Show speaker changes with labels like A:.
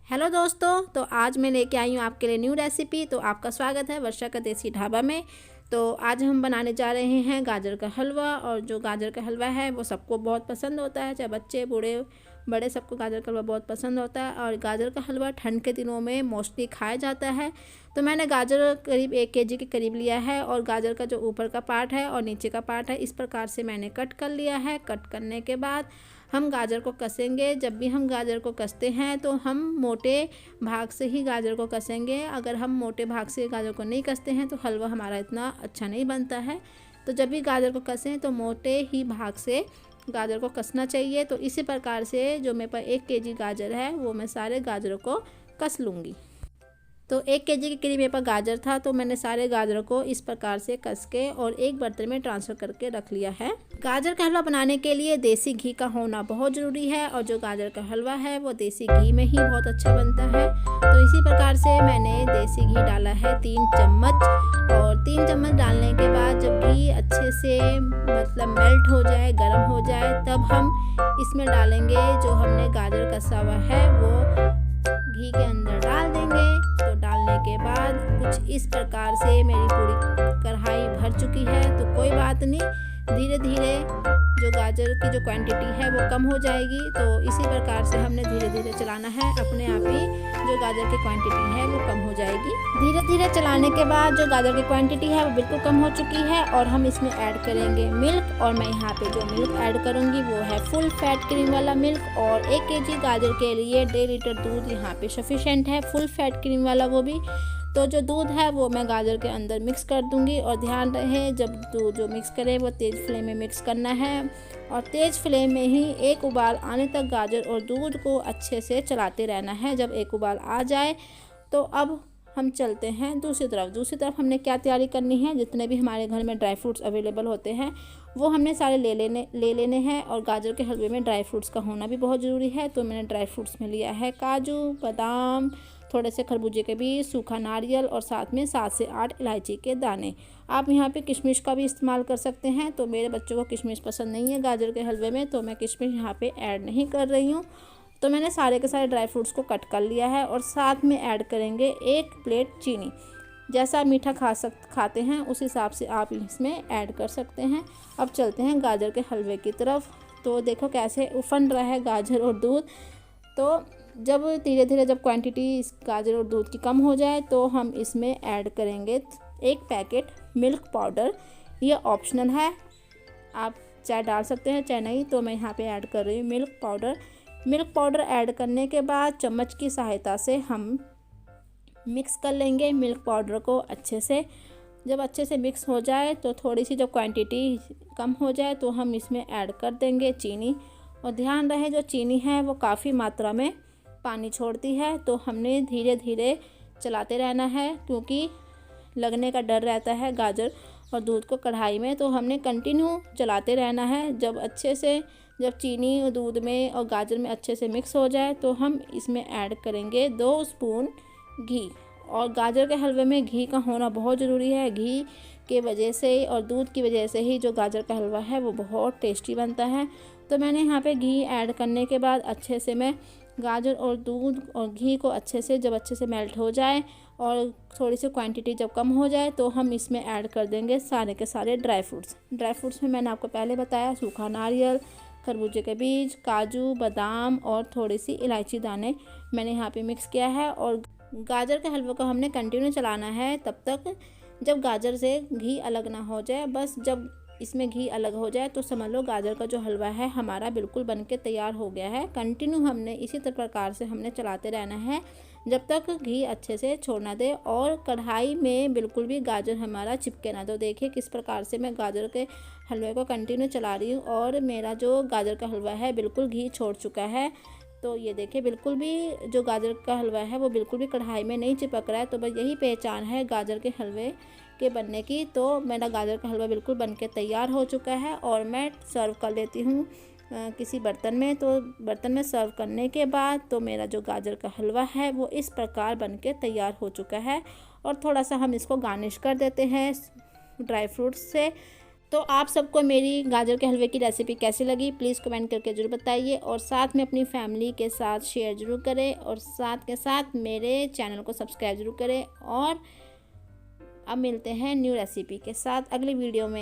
A: Hello दोस्तों, तो आज मैं लेके आई हूँ आपके लिए न्यू रेसिपी। तो आपका स्वागत है वर्षा का देसी ढाबा में। तो आज हम बनाने जा रहे हैं गाजर का हलवा। और जो गाजर का हलवा है वो सबको बहुत पसंद होता है, चाहे बच्चे बूढ़े बड़े सबको गाजर का हलवा बहुत पसंद होता है। और गाजर का हलवा ठंड के दिनों में मोस्टली खाया जाता है। तो मैंने गाजर करीब 1 केजी के करीब लिया है। और गाजर का जो ऊपर का पार्ट है और नीचे का पार्ट है इस प्रकार से मैंने कट कर लिया है। कट करने के बाद हम गाजर को कसेंगे। जब भी हम गाजर को कसते हैं तो हम मोटे भाग से ही गाजर को कसेंगे। अगर हम मोटे भाग से गाजर को नहीं कसते हैं तो हलवा हमारा इतना अच्छा नहीं बनता है। तो जब भी गाजर को कसें तो मोटे ही भाग से गाजर को कसना चाहिए। तो इसी प्रकार से जो मेरे पास 1 केजी गाजर है वो मैं सारे गाजरों को कस लूँगी। तो 1 केजी के करीब मेरे पास गाजर था, तो मैंने सारे गाजरों को इस प्रकार से कस के और एक बर्तन में ट्रांसफ़र करके रख लिया है। गाजर का हलवा बनाने के लिए देसी घी का होना बहुत ज़रूरी है। और जो गाजर का हलवा है वो देसी घी में ही बहुत अच्छा बनता है। तो इसी प्रकार से मैंने देसी घी डाला है 3 चम्मच। और 3 चम्मच डालने के बाद जब घी अच्छे से मेल्ट हो जाए, गर्म हो जाए, तब हम इसमें डालेंगे जो हमने गाजर कसा हुआ है वो घी के अंदर डाल देंगे। तो डालने के बाद कुछ इस प्रकार से मेरी पूरी कढ़ाई भर चुकी है। तो कोई बात नहीं, धीरे धीरे जो गाजर की जो क्वांटिटी है वो कम हो जाएगी। तो इसी प्रकार से हमने धीरे धीरे चलाना है, अपने आप ही जो गाजर की क्वांटिटी है वो कम हो जाएगी। धीरे धीरे चलाने के बाद जो गाजर की क्वांटिटी है वो बिल्कुल कम हो चुकी है। और हम इसमें ऐड करेंगे मिल्क। और मैं यहाँ पे जो मिल्क ऐड करूँगी वो है फुल फैट क्रीम वाला मिल्क। और 1 केजी गाजर के लिए 1.5 लीटर दूध यहाँ पे सफिशेंट है, फुल फैट क्रीम वाला वो भी। तो जो दूध है वो मैं गाजर के अंदर मिक्स कर दूंगी। और ध्यान रहे जब दूध जो मिक्स करें वो तेज़ फ्लेम में मिक्स करना है। और तेज़ फ्लेम में ही एक उबाल आने तक गाजर और दूध को अच्छे से चलाते रहना है। जब एक उबाल आ जाए तो अब हम चलते हैं दूसरी तरफ। दूसरी तरफ हमने क्या तैयारी करनी है, जितने भी हमारे घर में ड्राई फ्रूट्स अवेलेबल होते हैं वो हमने सारे ले लेने हैं। और गाजर के हलवे में ड्राई फ्रूट्स का होना भी बहुत ज़रूरी है। तो मैंने ड्राई फ्रूट्स में लिया है काजू, बादाम, थोड़े से खरबूजे के बीज, सूखा नारियल और साथ में 7 से 8 इलायची के दाने। आप यहाँ पे किशमिश का भी इस्तेमाल कर सकते हैं। तो मेरे बच्चों को किशमिश पसंद नहीं है गाजर के हलवे में, तो मैं किशमिश यहाँ पे ऐड नहीं कर रही हूँ। तो मैंने सारे के सारे ड्राई फ्रूट्स को कट कर लिया है। और साथ में ऐड करेंगे 1 प्लेट चीनी। जैसा मीठा खाते हैं उस हिसाब से आप इसमें ऐड कर सकते हैं। अब चलते हैं गाजर के हलवे की तरफ। तो देखो कैसे उफन रहा है गाजर और दूध। तो जब धीरे धीरे जब क्वांटिटी इस गाजर और दूध की कम हो जाए तो हम इसमें ऐड करेंगे 1 पैकेट मिल्क पाउडर। ये ऑप्शनल है, आप चाहे डाल सकते हैं चाहे नहीं। तो मैं यहाँ पे ऐड कर रही हूँ milk powder. Milk powder add करने के बाद चम्मच की सहायता से हम मिक्स कर लेंगे मिल्क पाउडर को अच्छे से। जब अच्छे से मिक्स हो जाए तो थोड़ी सी जब क्वांटिटी कम हो जाए तो हम इसमें ऐड कर देंगे चीनी। और ध्यान रहे जो चीनी है वो काफ़ी मात्रा में पानी छोड़ती है। तो हमने धीरे धीरे चलाते रहना है, क्योंकि लगने का डर रहता है गाजर और दूध को कढ़ाई में। तो हमने कंटिन्यू चलाते रहना है। जब चीनी और दूध में और गाजर में अच्छे से मिक्स हो जाए तो हम इसमें ऐड करेंगे 2 स्पून घी। और गाजर के हलवे में घी का होना बहुत ज़रूरी है। घी के वजह से और दूध की वजह से ही जो गाजर का हलवा है वो बहुत टेस्टी बनता है। तो मैंने यहाँ पे घी ऐड करने के बाद अच्छे से मैं गाजर और दूध और घी को अच्छे से मेल्ट हो जाए और थोड़ी सी क्वांटिटी जब कम हो जाए तो हम इसमें ऐड कर देंगे सारे के सारे ड्राई फ्रूट्स में मैंने आपको पहले बताया सूखा नारियल, खरबूजे के बीज, काजू, बादाम और थोड़ी सी इलायची दाने मैंने यहाँ पे मिक्स किया है। और गाजर के हलवे को हमने कंटिन्यू चलाना है तब तक जब गाजर से घी अलग ना हो जाए। बस जब इसमें घी अलग हो जाए तो समझ लो गाजर का जो हलवा है हमारा बिल्कुल बनके तैयार हो गया है। कंटिन्यू हमने इसी प्रकार से हमने चलाते रहना है जब तक घी अच्छे से छोड़ ना दे और कढ़ाई में बिल्कुल भी गाजर हमारा चिपके ना। तो देखिए किस प्रकार से मैं गाजर के हलवे को कंटिन्यू चला रही हूँ और मेरा जो गाजर का हलवा है बिल्कुल घी छोड़ चुका है। तो ये देखिए बिल्कुल भी जो गाजर का हलवा है वो बिल्कुल भी कढ़ाई में नहीं चिपक रहा है। तो बस यही पहचान है गाजर के हलवे के बनने की। तो मेरा गाजर का हलवा बिल्कुल बनके तैयार हो चुका है और मैं सर्व कर लेती हूँ किसी बर्तन में। तो बर्तन में सर्व करने के बाद तो मेरा जो गाजर का हलवा है वो इस प्रकार बनके तैयार हो चुका है। और थोड़ा सा हम इसको गार्निश कर देते हैं ड्राई फ्रूट्स से। तो आप सबको मेरी गाजर के हलवे की रेसिपी कैसी लगी प्लीज़ कमेंट करके ज़रूर बताइए, और साथ में अपनी फैमिली के साथ शेयर ज़रूर करें, और साथ के साथ मेरे चैनल को सब्सक्राइब ज़रूर करें। और अब मिलते हैं न्यू रेसिपी के साथ अगली वीडियो में।